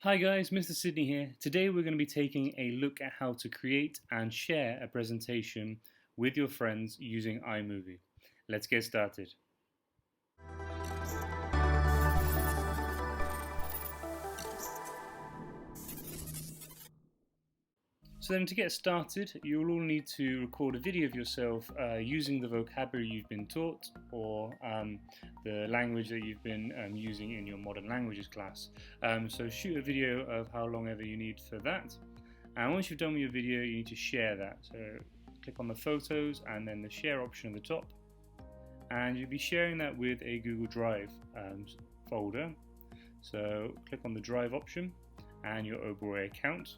Hi guys, Mr. Sydney here. Today we're going to be taking a look at how to create and share a presentation with your friends using iMovie. Let's get started. So then to get started, you'll all need to record a video of yourself using the vocabulary you've been taught or the language that you've been using in your modern languages class. So shoot a video of how long ever you need for that. And once you've done with your video, you need to share that. So click on the photos and then the share option at the top. And you'll be sharing that with a Google Drive folder. So click on the Drive option and your Oberoi account.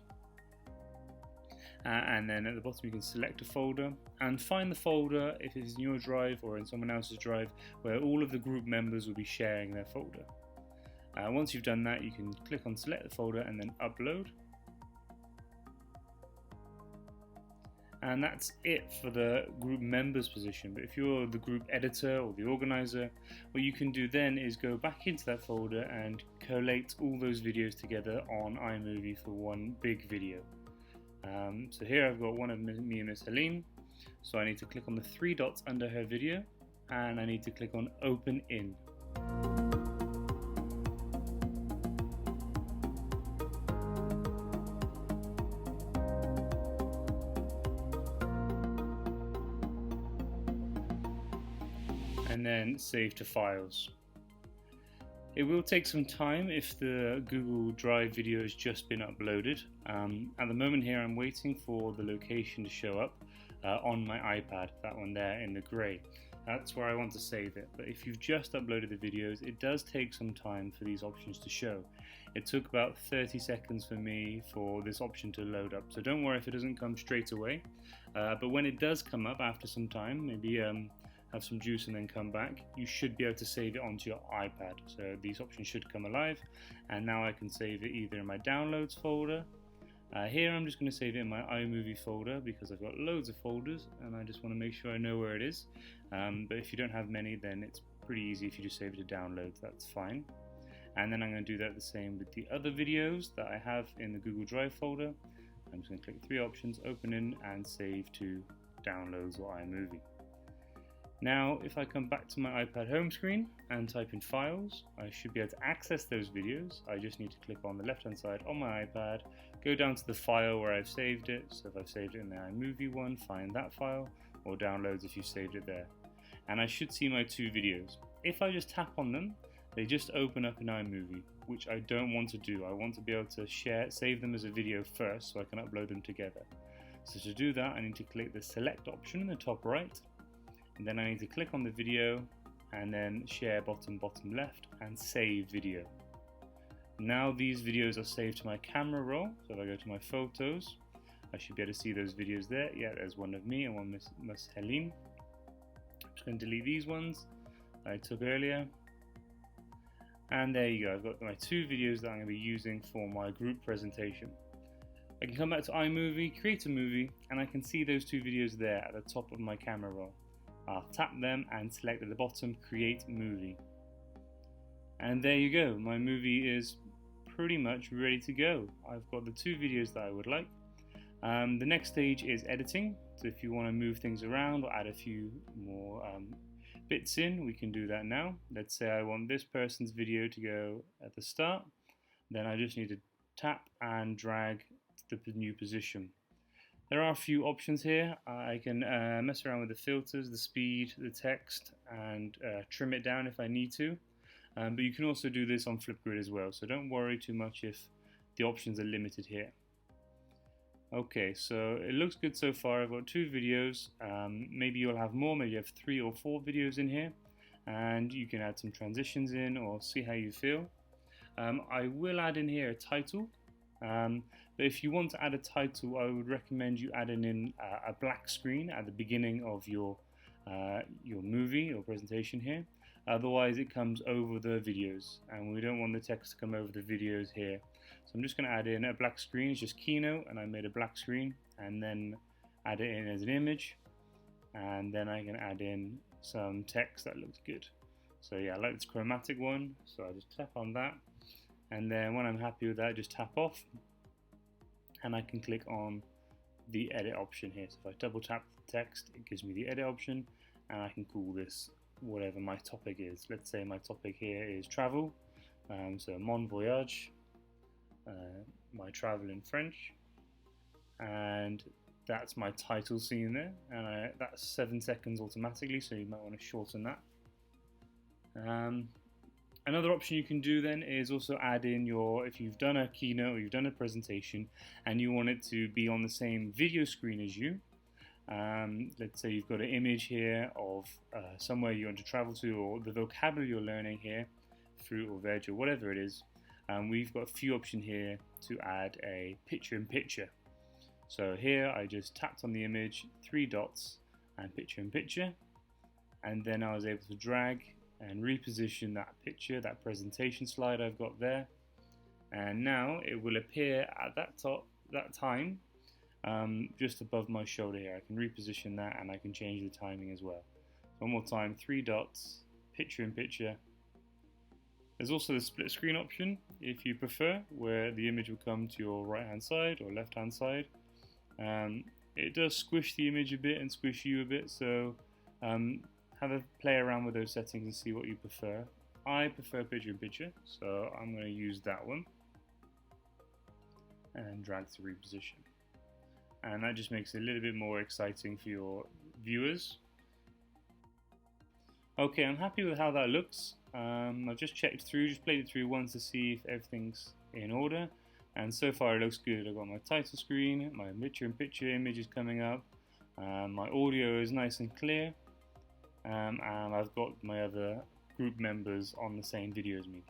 And then at the bottom you can select a folder and find the folder if it's in your drive or in someone else's drive where all of the group members will be sharing their folder. Once you've done that, you can click on select the folder and then upload. And that's it for the group members position. But if you're the group editor or the organizer, what you can do then is go back into that folder and collate all those videos together on iMovie for one big video. So here I've got one of me and Miss Helene, so I need to click on the three dots under her video and I need to click on Open In. And then Save to Files. It will take some time if the Google Drive video has just been uploaded. At the moment here I'm waiting for the location to show up on my iPad, that one there in the grey. That's where I want to save it. But if you've just uploaded the videos, it does take some time for these options to show. It took about 30 seconds for me for this option to load up. So don't worry if it doesn't come straight away. But when it does come up after some time, maybe have some juice and then come back, you should be able to save it onto your iPad. So these options should come alive, and now I can save it either in my downloads folder. Here I'm just going to save it in my iMovie folder because I've got loads of folders and I just want to make sure I know where it is. But if you don't have many, then it's pretty easy if you just save it to downloads, that's fine. And then I'm going to do that the same with the other videos that I have in the Google Drive folder. I'm just going to click three options, open in and save to downloads or iMovie. Now, if I come back to my iPad home screen and type in files, I should be able to access those videos. I just need to click on the left hand side on my iPad, go down to the file where I've saved it. So if I've saved it in the iMovie one, find that file, or downloads if you saved it there. And I should see my two videos. If I just tap on them, they just open up in iMovie, which I don't want to do. I want to be able to save them as a video first so I can upload them together. So to do that, I need to click the select option in the top right. And then I need to click on the video and then share bottom left and save video. Now these videos are saved to my camera roll. So if I go to my photos, I should be able to see those videos there. Yeah, there's one of me and one Miss Helene. I'm just going to delete these ones I took earlier. And there you go, I've got my two videos that I'm going to be using for my group presentation. I can come back to iMovie, create a movie, and I can see those two videos there at the top of my camera roll. I'll tap them and select at the bottom create movie, and there you go, my movie is pretty much ready to go. I've got the two videos that I would like. The next stage is editing, so if you want to move things around or add a few more bits in, we can do that now. Let's say I want this person's video to go at the start, then I just need to tap and drag to the new position. There are a few options here. I can mess around with the filters, the speed, the text, and trim it down if I need to. But you can also do this on Flipgrid as well, so don't worry too much if the options are limited here. Okay, so it looks good so far. I've got two videos. Maybe you'll have more, maybe you have 3 or 4 videos in here, and you can add some transitions in or see how you feel. I will add in here a title. But if you want to add a title, I would recommend you adding in a black screen at the beginning of your movie or presentation here. Otherwise it comes over the videos and we don't want the text to come over the videos here. So I'm just going to add in a black screen. It's just Keynote and I made a black screen, and then add it in as an image, and then I can add in some text that looks good. So yeah, I like this chromatic one, so I just tap on that and then when I'm happy with that, just tap off and I can click on the edit option here. So if I double tap the text, it gives me the edit option, and I can call this whatever my topic is. Let's say my topic here is travel, so mon voyage, my travel in French, and that's my title scene there, and that's 7 seconds automatically, so you might want to shorten that. Another option you can do then is also add in if you've done a keynote or you've done a presentation and you want it to be on the same video screen as you. Let's say you've got an image here of somewhere you want to travel to, or the vocabulary you're learning here, fruit or veg or whatever it is. We've got a few options here to add a picture-in-picture. So here I just tapped on the image, 3 dots, and picture-in-picture, and then I was able to drag and reposition that picture, that presentation slide I've got there, and now it will appear at that time just above my shoulder here. I can reposition that and I can change the timing as well. One more time, 3 dots, picture in picture. There's also the split screen option if you prefer, where the image will come to your right hand side or left hand side. It does squish the image a bit and squish you a bit, so have a play around with those settings and see what you prefer. I prefer picture in picture, so I'm going to use that one and drag to reposition, and that just makes it a little bit more exciting for your viewers. Okay, I'm happy with how that looks. I've just checked through, just played it through once to see if everything's in order, and so far it looks good. I've got my title screen, my picture in picture image is coming up, my audio is nice and clear, and I've got my other group members on the same video as me.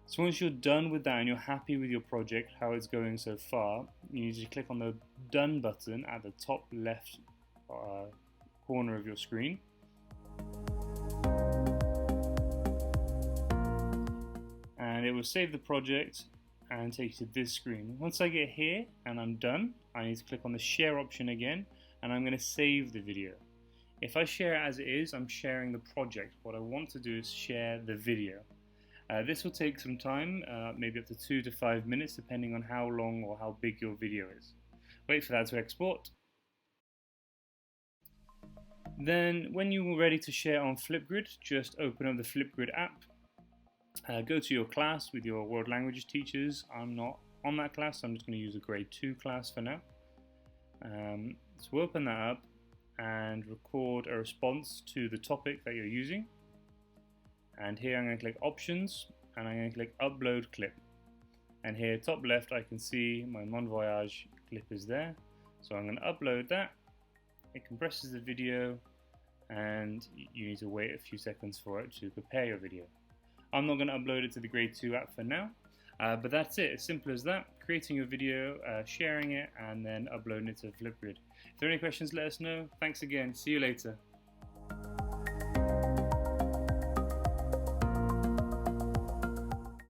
So once you're done with that and you're happy with your project, how it's going so far, you need to click on the Done button at the top left corner of your screen. And it will save the project and take you to this screen. Once I get here and I'm done, I need to click on the Share option again, and I'm going to save the video. If I share it as it is, I'm sharing the project. What I want to do is share the video. This will take some time, maybe up to 2 to 5 minutes, depending on how long or how big your video is. Wait for that to export. Then, when you're ready to share on Flipgrid, just open up the Flipgrid app. Go to your class with your world languages teachers. I'm not on that class, so I'm just going to use a grade 2 class for now. So we'll open that up and record a response to the topic that you're using. And here I'm going to click Options, and I'm going to click Upload Clip. And here top left I can see my Mon Voyage clip is there. So I'm going to upload that. It compresses the video, and you need to wait a few seconds for it to prepare your video. I'm not going to upload it to the grade 2 app for now, but that's it, as simple as that. Creating a video, sharing it, and then uploading it to Flipgrid. If there are any questions, let us know. Thanks again. See you later.